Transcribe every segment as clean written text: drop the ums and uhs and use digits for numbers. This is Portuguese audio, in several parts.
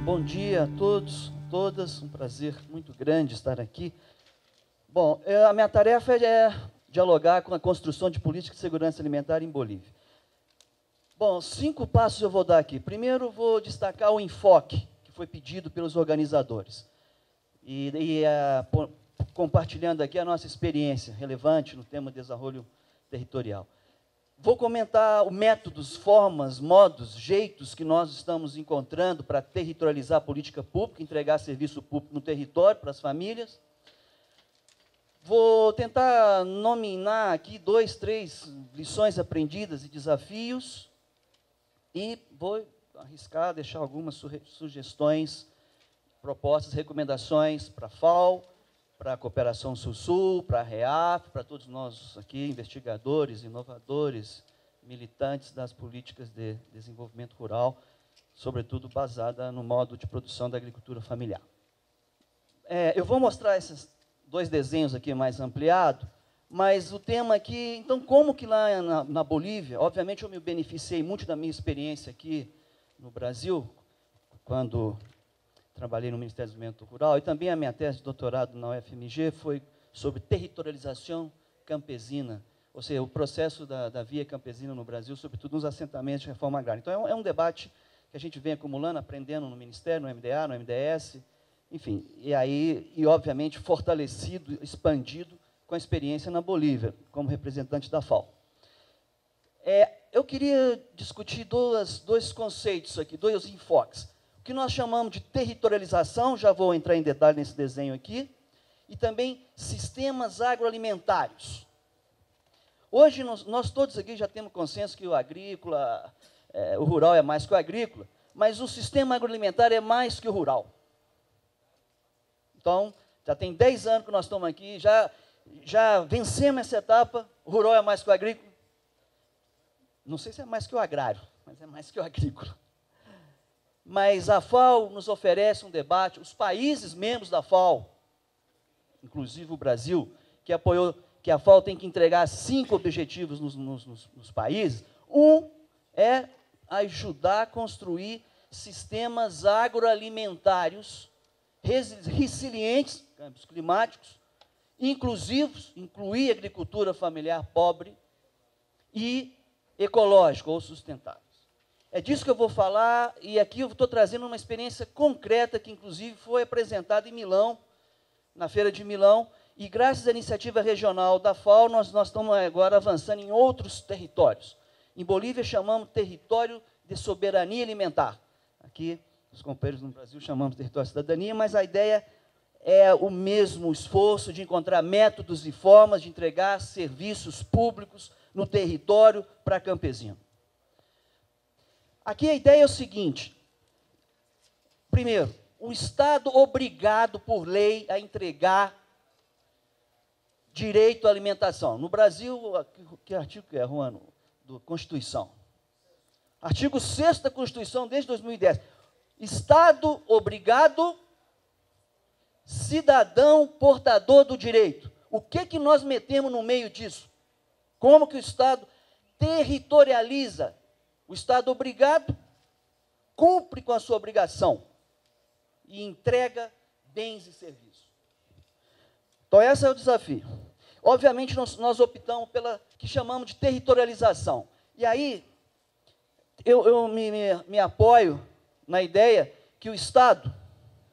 Bom dia a todos, todas, um prazer muito grande estar aqui. Bom, a minha tarefa é dialogar com a construção de política de segurança alimentar em Bolívia. Bom, 5 passos eu vou dar aqui. Primeiro, vou destacar o enfoque que foi pedido pelos organizadores. Compartilhando aqui a nossa experiência relevante no tema de desenvolvimento territorial. Vou comentar os métodos, formas, modos, jeitos que nós estamos encontrando para territorializar a política pública, entregar serviço público no território para as famílias. Vou tentar nominar aqui 2, 3 lições aprendidas e desafios. E vou arriscar deixar algumas sugestões, propostas, recomendações para a FAO, para a Cooperação Sul-Sul, para a REAF, para todos nós aqui, investigadores, inovadores, militantes das políticas de desenvolvimento rural, sobretudo basada no modo de produção da agricultura familiar. Eu vou mostrar esses 2 desenhos aqui mais ampliados, mas o tema aqui, então, como que lá na Bolívia, obviamente eu me beneficiei muito da minha experiência aqui no Brasil, quando trabalhei no Ministério do Desenvolvimento Rural, e também a minha tese de doutorado na UFMG foi sobre territorialização campesina, ou seja, o processo da via campesina no Brasil, sobretudo nos assentamentos de reforma agrária. Então, é um debate que a gente vem acumulando, aprendendo no Ministério, no MDA, no MDS, enfim, e obviamente, fortalecido, expandido com a experiência na Bolívia, como representante da FAO. Eu queria discutir dois conceitos aqui, 2 enfoques. O que nós chamamos de territorialização, já vou entrar em detalhe nesse desenho aqui, e também sistemas agroalimentários. Hoje, nós todos aqui já temos consenso que o agrícola, o rural é mais que o agrícola, mas o sistema agroalimentar é mais que o rural. Então, já tem 10 anos que nós estamos aqui, já vencemos essa etapa, o rural é mais que o agrícola. Não sei se é mais que o agrário, mas é mais que o agrícola. Mas a FAO nos oferece um debate, os países membros da FAO, inclusive o Brasil, que apoiou, que a FAO tem que entregar 5 objetivos nos países. Um é ajudar a construir sistemas agroalimentários resilientes, câmbios climáticos, inclusivos, incluir agricultura familiar pobre e ecológica ou sustentável. É disso que eu vou falar, e aqui eu estou trazendo uma experiência concreta que, inclusive, foi apresentada em Milão, na Feira de Milão, e graças à iniciativa regional da FAO, nós estamos agora avançando em outros territórios. Em Bolívia, chamamos território de soberania alimentar. Aqui, os companheiros no Brasil chamamos de território de cidadania, mas a ideia é o mesmo esforço de encontrar métodos e formas de entregar serviços públicos no território para campesino. Aqui a ideia é o seguinte: primeiro, o Estado obrigado por lei a entregar direito à alimentação. No Brasil, que artigo é, Juano, da Constituição? Artigo 6º da Constituição, desde 2010. Estado obrigado, cidadão portador do direito. O que nós metemos no meio disso? Como que o Estado territorializa? O Estado obrigado cumpre com a sua obrigação e entrega bens e serviços. Então, esse é o desafio. Obviamente, nós optamos pela que chamamos de territorialização. E aí, eu me apoio na ideia que o Estado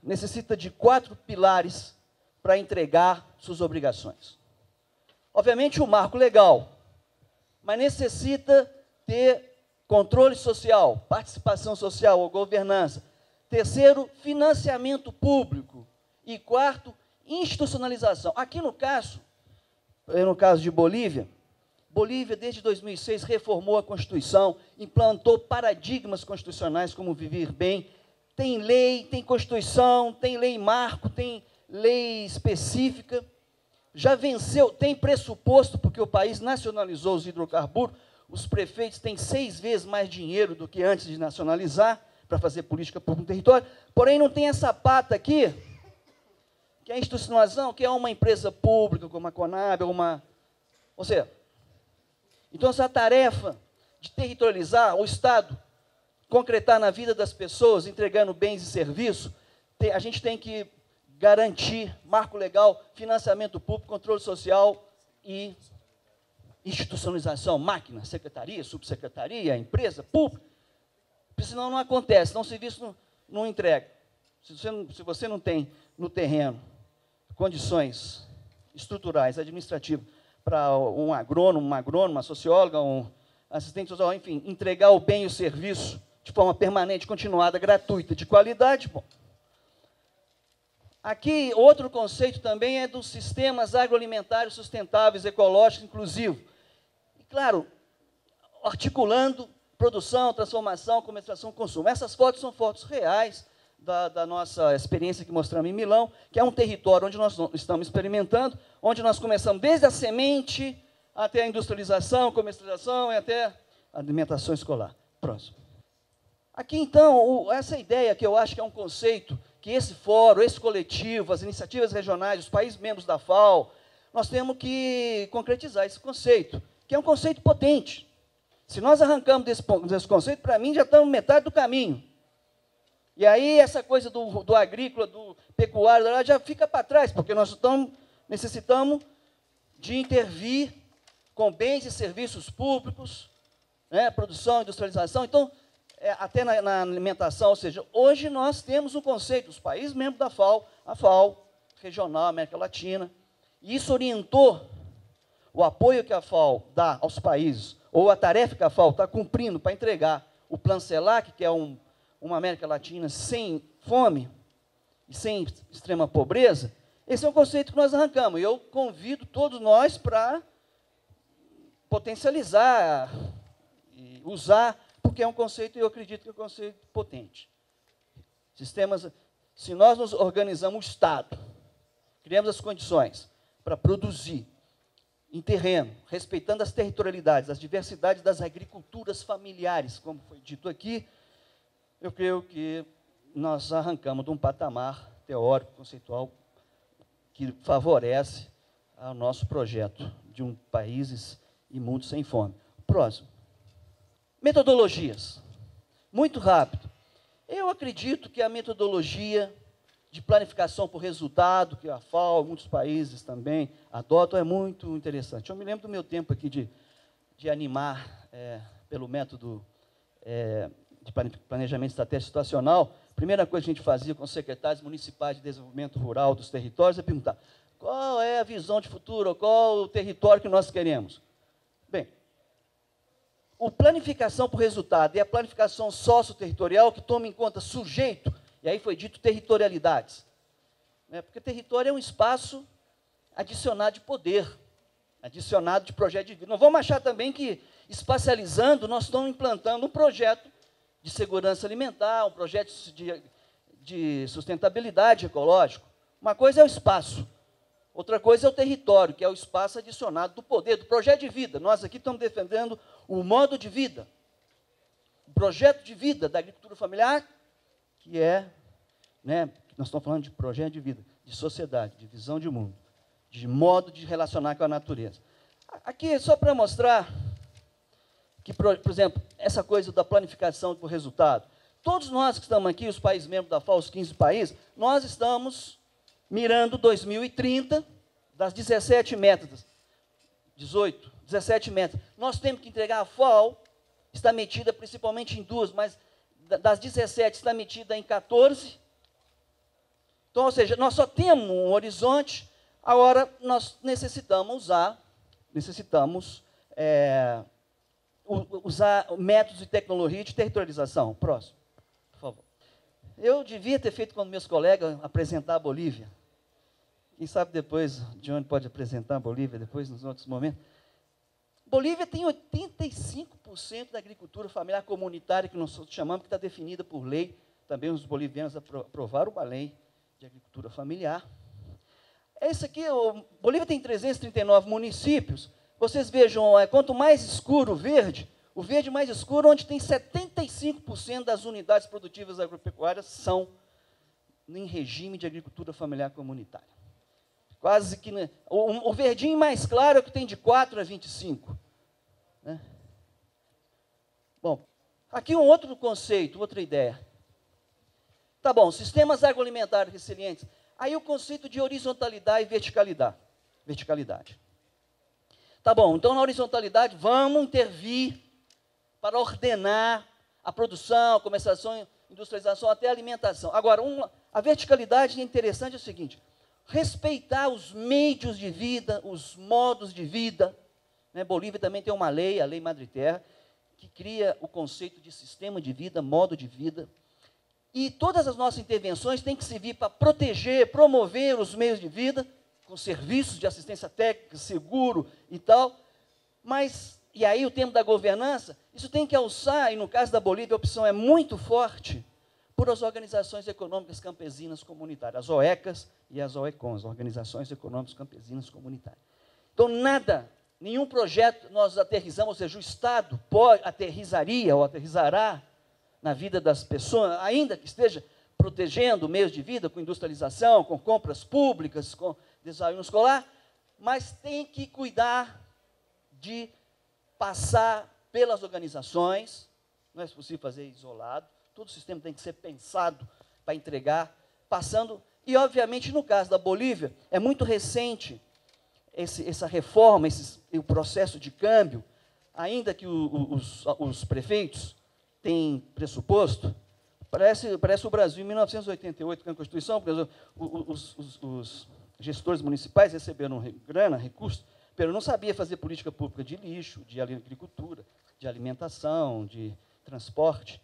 necessita de 4 pilares para entregar suas obrigações. Obviamente, o marco legal, mas necessita ter controle social, participação social ou governança. Terceiro, financiamento público. E 4º, institucionalização. Aqui no caso de Bolívia, desde 2006, reformou a Constituição, implantou paradigmas constitucionais como Viver Bem. Tem lei, tem Constituição, tem lei marco, tem lei específica. Já venceu, tem pressuposto, porque o país nacionalizou os hidrocarburos. Os prefeitos têm 6 vezes mais dinheiro do que antes de nacionalizar, para fazer política pública no território, porém não tem essa pata aqui, que é a institucionalização, que é uma empresa pública, como a Conab, ou seja, então essa tarefa de territorializar, o Estado concretar na vida das pessoas, entregando bens e serviços, a gente tem que garantir marco legal, financiamento público, controle social e institucionalização, máquina, secretaria, subsecretaria, empresa, pública. Porque senão não acontece, senão o serviço não entrega. Se você não tem no terreno condições estruturais, administrativas, para um agrônomo, uma agrônoma, uma socióloga, um assistente social, enfim, entregar o bem e o serviço de forma permanente, continuada, gratuita, de qualidade, bom. Aqui, outro conceito também é dos sistemas agroalimentares sustentáveis, ecológicos, inclusivos. E, claro, articulando produção, transformação, comercialização, consumo. Essas fotos são fotos reais da nossa experiência que mostramos em Milão, que é um território onde nós estamos experimentando, onde nós começamos desde a semente até a industrialização, comercialização e até a alimentação escolar. Próximo. Aqui, então, essa ideia que eu acho que é um conceito que esse fórum, esse coletivo, as iniciativas regionais, os países membros da FAO, nós temos que concretizar esse conceito, que é um conceito potente. Se nós arrancamos desse conceito, para mim, já estamos metade do caminho. E aí, essa coisa do agrícola, do pecuário, já fica para trás, porque nós necessitamos de intervir com bens e serviços públicos, né, produção, industrialização. Então, até na alimentação, ou seja, hoje nós temos um conceito, os países membros da FAO, a FAO regional, América Latina, e isso orientou o apoio que a FAO dá aos países, ou a tarefa que a FAO está cumprindo para entregar o Plano CELAC, que é uma América Latina sem fome e sem extrema pobreza. Esse é um conceito que nós arrancamos, e eu convido todos nós para potencializar e usar, porque é um conceito, e eu acredito que é um conceito potente. Sistemas, se nós nos organizamos o Estado, criamos as condições para produzir em terreno, respeitando as territorialidades, as diversidades das agriculturas familiares, como foi dito aqui, eu creio que nós arrancamos de um patamar teórico, conceitual, que favorece ao nosso projeto de um países e mundo sem fome. Próximo. Metodologias. Muito rápido. Eu acredito que a metodologia de planificação por resultado, que a FAO, muitos países também adotam, é muito interessante. Eu me lembro do meu tempo aqui de animar pelo método de planejamento estratégico situacional. A primeira coisa que a gente fazia com os secretários municipais de desenvolvimento rural dos territórios é perguntar qual é a visão de futuro, qual o território que nós queremos. Bem, a planificação por resultado e a planificação socioterritorial que toma em conta sujeito, e aí foi dito territorialidades, né? Porque território é um espaço adicionado de poder, adicionado de projeto de vida. Não vamos achar também que, espacializando, nós estamos implantando um projeto de segurança alimentar, um projeto de sustentabilidade ecológica. Uma coisa é o espaço, outra coisa é o território, que é o espaço adicionado do poder, do projeto de vida. Nós aqui estamos defendendo o modo de vida, o projeto de vida da agricultura familiar, que nós estamos falando de projeto de vida, de sociedade, de visão de mundo, de modo de relacionar com a natureza. Aqui, só para mostrar que, por exemplo, essa coisa da planificação por resultado, todos nós que estamos aqui, os países membros da FAO, os 15 países, nós estamos mirando 2030, das 17 metas, 18, 17 metas. Nós temos que entregar a FAO, está metida principalmente em duas, mas das 17 está metida em 14. Então, ou seja, nós só temos um horizonte, agora nós necessitamos usar métodos de tecnologia de territorialização. Próximo, por favor. Eu devia ter feito com meus colegas apresentar a Bolívia. Quem sabe depois, John pode apresentar a Bolívia, depois, nos outros momentos. Bolívia tem 85% da agricultura familiar comunitária, que nós chamamos, que está definida por lei. Também os bolivianos aprovaram uma lei de agricultura familiar. Esse aqui, Bolívia tem 339 municípios. Vocês vejam, quanto mais escuro o verde mais escuro, onde tem 75% das unidades produtivas agropecuárias são em regime de agricultura familiar comunitária. Quase que... O verdinho mais claro é o que tem de 4 a 25. Né? Bom, aqui um outro conceito, outra ideia. Tá bom, sistemas agroalimentares resilientes. Aí o conceito de horizontalidade e verticalidade. Tá bom, então na horizontalidade vamos intervir para ordenar a produção, a comercialização, industrialização, até a alimentação. Agora, a verticalidade é interessante, é o seguinte: respeitar os meios de vida, os modos de vida. Né? Bolívia também tem uma lei, a Lei Madre Terra, que cria o conceito de sistema de vida, modo de vida. E todas as nossas intervenções têm que servir para proteger, promover os meios de vida, com serviços de assistência técnica, seguro e tal. Mas, e aí o tema da governança, isso tem que alçar, e no caso da Bolívia a opção é muito forte, por as organizações econômicas campesinas comunitárias, as OECAS e as OECONs, Organizações Econômicas Campesinas Comunitárias. Então, nenhum projeto nós aterrissamos, ou seja, o Estado aterrissaria ou aterrissará na vida das pessoas, ainda que esteja protegendo meios de vida, com industrialização, com compras públicas, com desenvolvimento escolar, mas tem que cuidar de passar pelas organizações, não é possível fazer isolado, todo o sistema tem que ser pensado para entregar, passando, e obviamente no caso da Bolívia, é muito recente essa reforma, o processo de câmbio, ainda que os prefeitos têm pressuposto, parece o Brasil em 1988, com a Constituição, porque os gestores municipais receberam grana, recursos, mas não sabia fazer política pública de lixo, de agricultura, de alimentação, de transporte.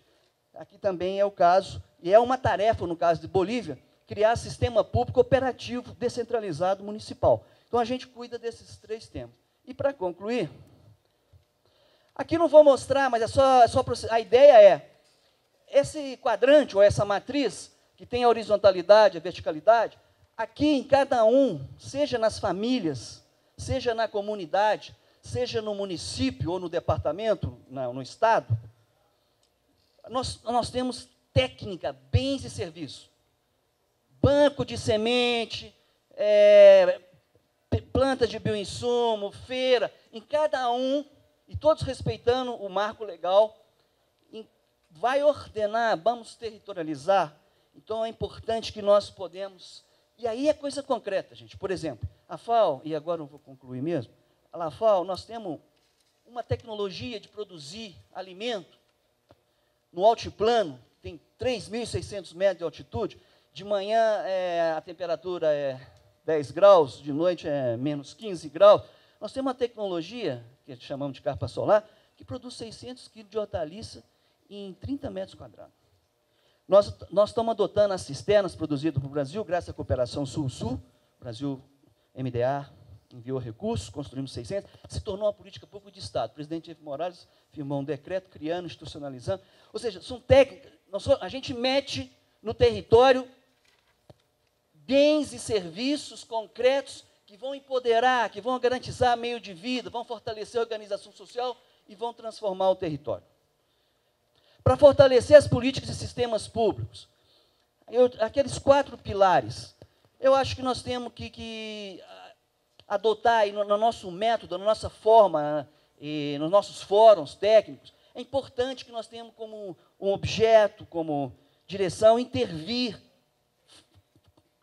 Aqui também é o caso, e é uma tarefa, no caso de Bolívia, criar sistema público operativo descentralizado municipal. Então, a gente cuida desses 3 temas. E, para concluir, aqui não vou mostrar, mas a ideia é, esse quadrante, ou essa matriz, que tem a horizontalidade, a verticalidade, aqui em cada um, seja nas famílias, seja na comunidade, seja no município ou no departamento, no estado, nós temos técnica, bens e serviços. Banco de semente, planta de bioinsumo, feira, em cada um, e todos respeitando o marco legal, vai ordenar, vamos territorializar. Então, é importante que nós podemos... E aí é coisa concreta, gente. Por exemplo, a FAO, e agora eu vou concluir mesmo, a FAO, nós temos uma tecnologia de produzir alimento no altiplano, tem 3.600 metros de altitude, de manhã a temperatura é 10 graus, de noite é menos 15 graus. Nós temos uma tecnologia, que chamamos de carpa solar, que produz 600 quilos de hortaliça em 30 metros quadrados. Nós estamos adotando as cisternas produzidas para o Brasil, graças à cooperação Sul-Sul, Brasil MDA enviou recursos, construímos 600, se tornou uma política pública de Estado. O presidente Evo Morales firmou um decreto criando, institucionalizando. Ou seja, são técnicas, a gente mete no território bens e serviços concretos que vão empoderar, que vão garantizar meio de vida, vão fortalecer a organização social e vão transformar o território. Para fortalecer as políticas e sistemas públicos, aqueles 4 pilares, eu acho que nós temos que adotar aí no nosso método, na nossa forma, e nos nossos fóruns técnicos. É importante que nós tenhamos como um objeto, como direção, intervir,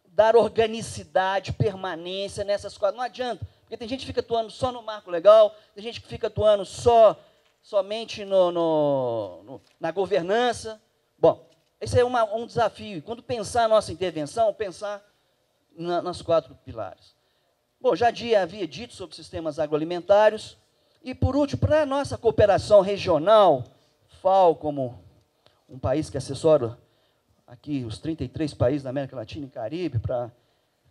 dar organicidade, permanência nessas coisas. Não adianta, porque tem gente que fica atuando só no marco legal, tem gente que fica atuando somente na governança. Bom, esse é um desafio. E quando pensar a nossa intervenção, pensar nas 4 pilares. Bom, já havia dito sobre sistemas agroalimentários. E, por último, para a nossa cooperação regional, FAO, como um país que assessora aqui os 33 países da América Latina e Caribe, para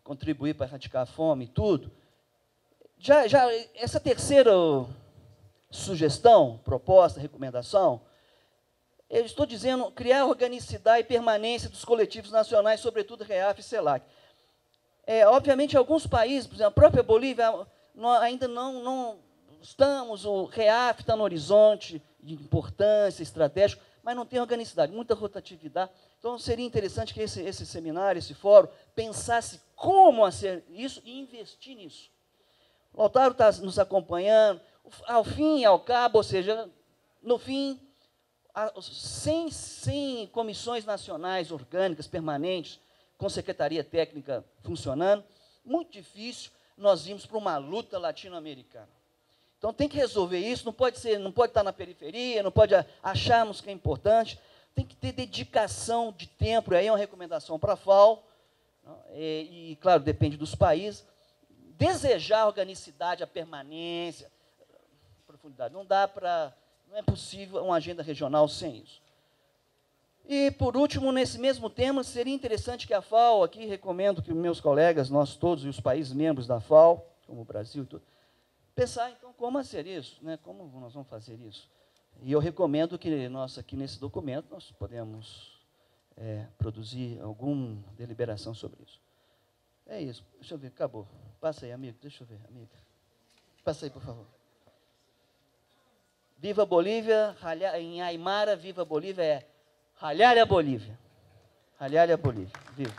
contribuir para erradicar a fome e tudo, essa terceira sugestão, proposta, recomendação, eu estou dizendo criar organicidade e permanência dos coletivos nacionais, sobretudo REAF e CELAC. Obviamente, alguns países, por exemplo, a própria Bolívia, ainda não estamos, o REAF está no horizonte de importância, estratégico, mas não tem organicidade, muita rotatividade. Então, seria interessante que esse seminário, esse fórum, pensasse como fazer isso e investir nisso. O Lautaro está nos acompanhando, ao fim e ao cabo, ou seja, no fim, sem comissões nacionais orgânicas, permanentes, com secretaria técnica funcionando, muito difícil nós irmos para uma luta latino-americana. Então, tem que resolver isso, não pode estar na periferia, não pode acharmos que é importante, tem que ter dedicação de tempo, e aí é uma recomendação para a FAO, e, claro, depende dos países, desejar a organicidade, a permanência, a profundidade. Não é possível uma agenda regional sem isso. E, por último, nesse mesmo tema, seria interessante que a FAO, aqui recomendo que meus colegas, nós todos, e os países membros da FAO, como o Brasil e tudo, pensar, então, como ser isso, né? Como nós vamos fazer isso. E eu recomendo que nós, aqui nesse documento, nós podemos produzir alguma deliberação sobre isso. É isso. Deixa eu ver, acabou. Passa aí, amigo. Deixa eu ver, amiga. Passa aí, por favor. Viva Bolívia, em Aymara, Viva Bolívia é Ralhar a Bolívia. Ralhar a Bolívia. Viva.